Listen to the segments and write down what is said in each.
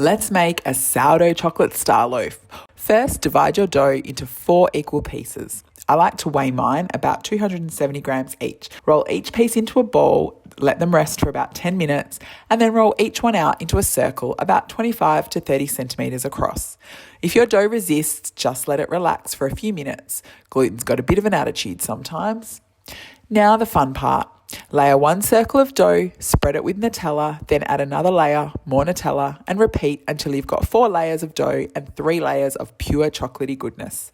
Let's make a sourdough chocolate star loaf. First, divide your dough into 4 equal pieces. I like to weigh mine about 270 grams each. Roll each piece into a ball, let them rest for about 10 minutes, and then roll each one out into a circle about 25 to 30 centimetres across. If your dough resists, just let it relax for a few minutes. Gluten's got a bit of an attitude sometimes. Now the fun part. Layer 1 circle of dough, spread it with Nutella, then add another layer, more Nutella, and repeat until you've got 4 layers of dough and 3 layers of pure chocolatey goodness.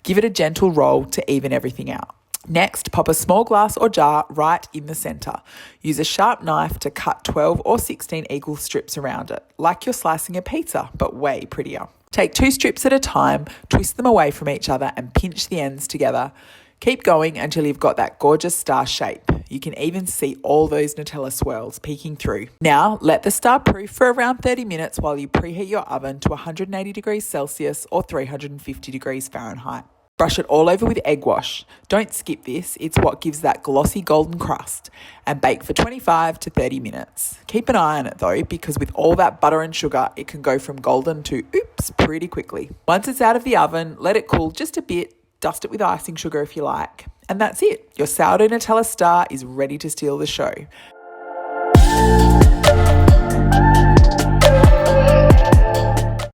Give it a gentle roll to even everything out. Next, pop a small glass or jar right in the centre. Use a sharp knife to cut 12 or 16 equal strips around it, like you're slicing a pizza, but way prettier. Take 2 strips at a time, twist them away from each other and pinch the ends together. Keep going until you've got that gorgeous star shape. You can even see all those Nutella swirls peeking through. Now, let the star proof for around 30 minutes while you preheat your oven to 180 degrees Celsius or 350 degrees Fahrenheit. Brush it all over with egg wash. Don't skip this, it's what gives that glossy golden crust. And bake for 25 to 30 minutes. Keep an eye on it though, because with all that butter and sugar, it can go from golden to oops pretty quickly. Once it's out of the oven, let it cool just a bit. Dust it with icing sugar if you like. And that's it. Your sourdough Nutella star is ready to steal the show.